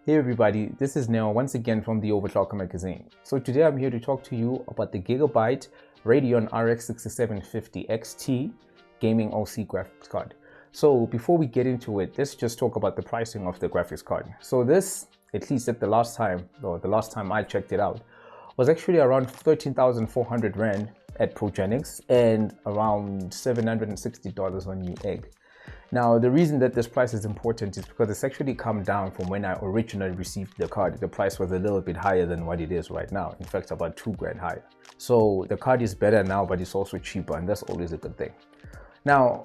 Hey everybody, this is Neil once again from the Overclock magazine. So today I'm here to talk to you about the GIGABYTE Radeon RX6750XT gaming OC graphics card. So before we get into it, let's just talk about the pricing of the graphics card. So this, at least at the last time I checked it out, was actually around 13,400 Rand at Progenics and around $760 on Newegg. Now, the reason that this price is important is because it's actually come down from when I originally received the card. The price was a little bit higher than what it is right now. In fact, about 2 grand higher. So the card is better now, but it's also cheaper, and that's always a good thing. Now,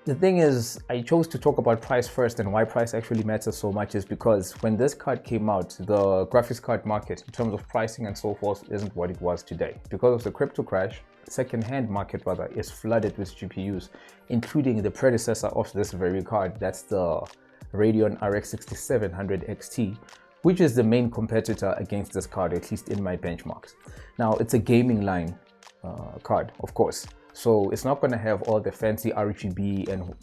the thing is, I chose to talk about price first, and why price actually matters so much is because when this card came out, the graphics card market in terms of pricing and so forth isn't what it was today. Because of the crypto crash, second-hand market rather is flooded with GPUs, including the predecessor of this very card. That's the Radeon RX6750XT, which is the main competitor against this card, at least in my benchmarks. Now, it's a gaming line card, of course. So it's not going to have all the fancy RGB and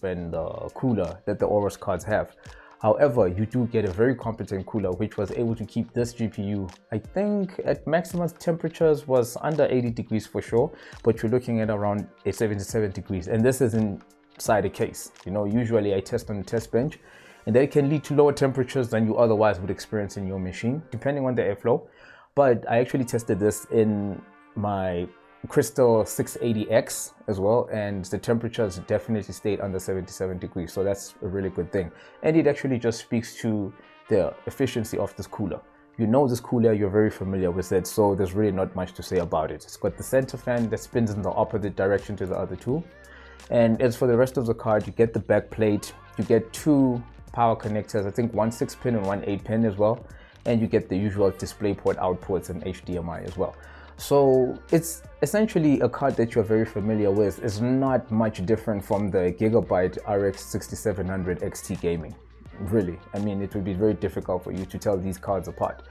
cooler that the Aorus cards have. However, you do get a very competent cooler, which was able to keep this GPU, I think at maximum temperatures was under 80 degrees for sure, but you're looking at around 77 degrees. And this is inside a case. You know, usually I test on the test bench, and that can lead to lower temperatures than you otherwise would experience in your machine, depending on the airflow. But I actually tested this in my Crystal 680X as well, and the temperatures definitely stayed under 77 degrees, so that's a really good thing. And it actually just speaks to the efficiency of this cooler. You know this cooler, you're very familiar with it, so there's really not much to say about it. It's got the center fan that spins in the opposite direction to the other two. And as for the rest of the card, you get the back plate, you get 2 power connectors, I think one 6-pin and one 8-pin as well, and you get the usual DisplayPort outputs and HDMI as well. So it's essentially a card that you're very familiar with. It's not much different from the GIGABYTE RX6750XT gaming, really. I mean, it would be very difficult for you to tell these cards apart.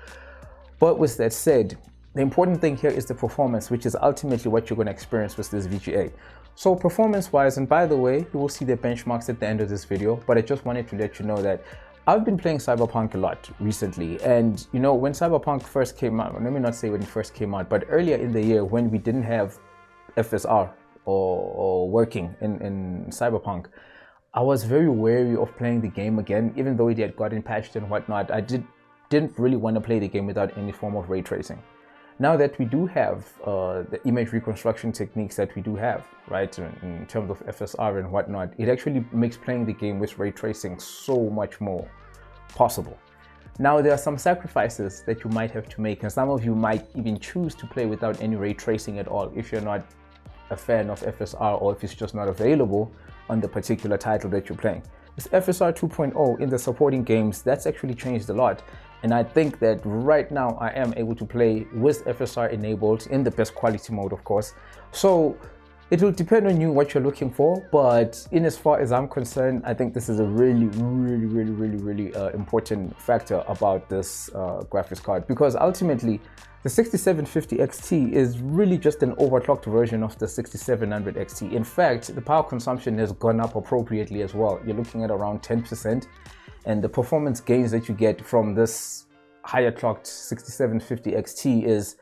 But with that said, the important thing here is the performance, which is ultimately what you're going to experience with this VGA. So performance-wise, and by the way, you will see the benchmarks at the end of this video, but I just wanted to let you know that I've been playing Cyberpunk a lot recently, and you know, when Cyberpunk first came out, let me not say when it first came out, but earlier in the year when we didn't have FSR or working in Cyberpunk, I was very wary of playing the game again, even though it had gotten patched and whatnot. I didn't really want to play the game without any form of ray tracing. Now that we do have the image reconstruction techniques that we do have, right, in terms of FSR and whatnot, it actually makes playing the game with ray tracing so much more possible. Now, there are some sacrifices that you might have to make, and some of you might even choose to play without any ray tracing at all if you're not a fan of FSR, or if it's just not available on the particular title that you're playing. With FSR 2.0 in the supporting games, that's actually changed a lot. And I think that right now I am able to play with FSR enabled in the best quality mode, of course. So it will depend on you what you're looking for, but in as far as I'm concerned, I think this is a really important factor about this graphics card, because ultimately the 6750XT is really just an overclocked version of the 6700XT. In fact, the power consumption has gone up appropriately as well. You're looking at around 10%. And the performance gains that you get from this higher clocked 6750XT is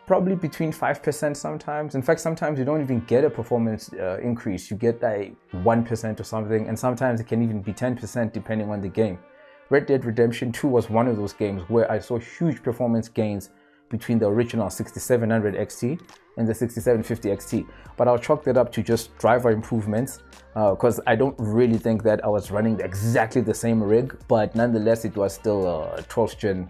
probably between 5% sometimes. In fact, sometimes you don't even get a performance increase. You get like 1% or something, and sometimes it can even be 10% depending on the game. Red Dead Redemption 2 was one of those games where I saw huge performance gains between the original 6700XT and the 6750XT, but I'll chalk that up to just driver improvements, because I don't really think that I was running exactly the same rig, but nonetheless it was still a 12th gen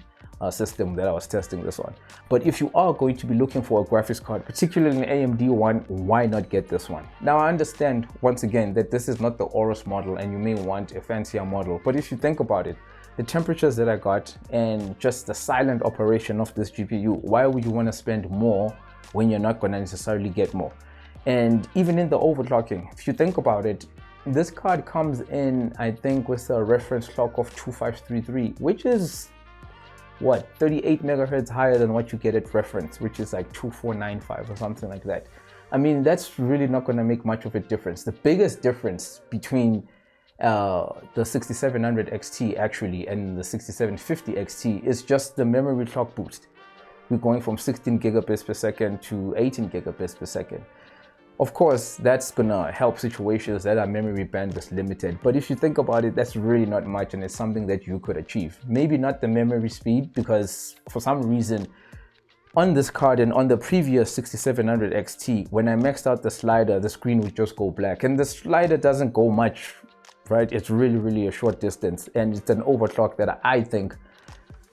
system that I was testing this on. But if you are going to be looking for a graphics card, particularly an AMD one, why not get this one? Now, I understand once again that this is not the Aorus model and you may want a fancier model, but if you think about it, the temperatures that I got and just the silent operation of this GPU, why would you want to spend more when you're not going to necessarily get more? And even in the overclocking, if you think about it, this card comes in, I think, with a reference clock of 2533, which is what, 38 megahertz higher than what you get at reference, which is like 2495 or something like that. I mean, that's really not going to make much of a difference. The biggest difference between the 6700 XT actually and the 6750 XT is just the memory clock boost. We're going from 16 gigabits per second to 18 gigabits per second. Of course, that's gonna help situations that are memory bandwidth limited, but if you think about it, that's really not much, and it's something that you could achieve. Maybe not the memory speed, because for some reason on this card and on the previous 6700 XT, when I maxed out the slider, the screen would just go black, and the slider doesn't go much, right? It's really a short distance, and it's an overclock that I think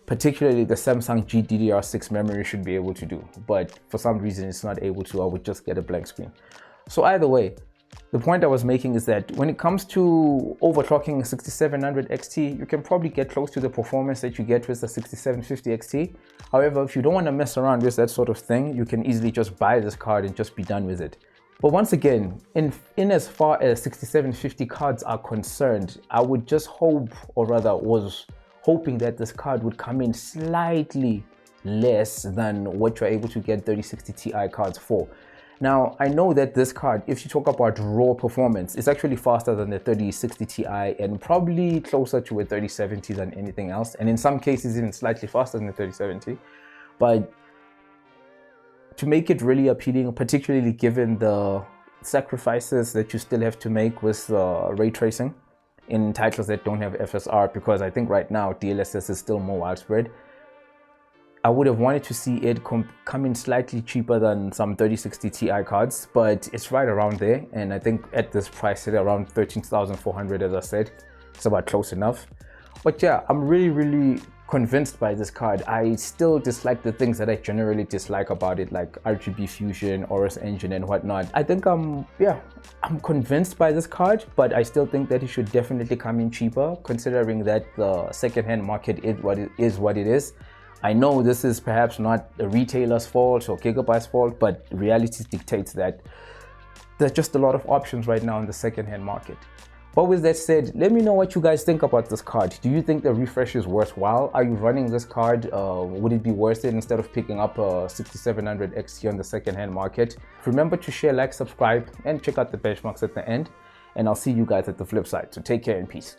particularly the Samsung GDDR6 memory should be able to do, but for some reason it's not able to. I would just get a blank screen. So either way, the point I was making is that when it comes to overclocking a 6700 XT, you can probably get close to the performance that you get with the 6750 XT. However, if you don't want to mess around with that sort of thing, you can easily just buy this card and just be done with it. But once again, in as far as 6750 cards are concerned, I would just hope, or rather was hoping, that this card would come in slightly less than what you're able to get 3060 Ti cards for. Now, I know that this card, if you talk about raw performance, it's actually faster than the 3060 Ti and probably closer to a 3070 than anything else, and in some cases even slightly faster than the 3070. But to make it really appealing, particularly given the sacrifices that you still have to make with ray tracing in titles that don't have FSR, because I think right now DLSS is still more widespread, I would have wanted to see it come in slightly cheaper than some 3060 Ti cards, but it's right around there, and I think at this price at around 13,400, as I said, it's about close enough. But yeah, I'm really convinced by this card. I still dislike the things that I generally dislike about it, like RGB fusion, Aorus engine and whatnot. I think I'm convinced by this card, but I still think that it should definitely come in cheaper, considering that the second-hand market is what it is. I know this is perhaps not the retailer's fault or Gigabyte's fault, but reality dictates that there's just a lot of options right now in the second-hand market. But with that said, let me know what you guys think about this card. Do you think the refresh is worthwhile? Are you running this card? Would it be worth it instead of picking up a 6700 XT on the second-hand market? Remember to share, like, subscribe, and check out the benchmarks at the end. And I'll see you guys at the flip side. So take care and peace.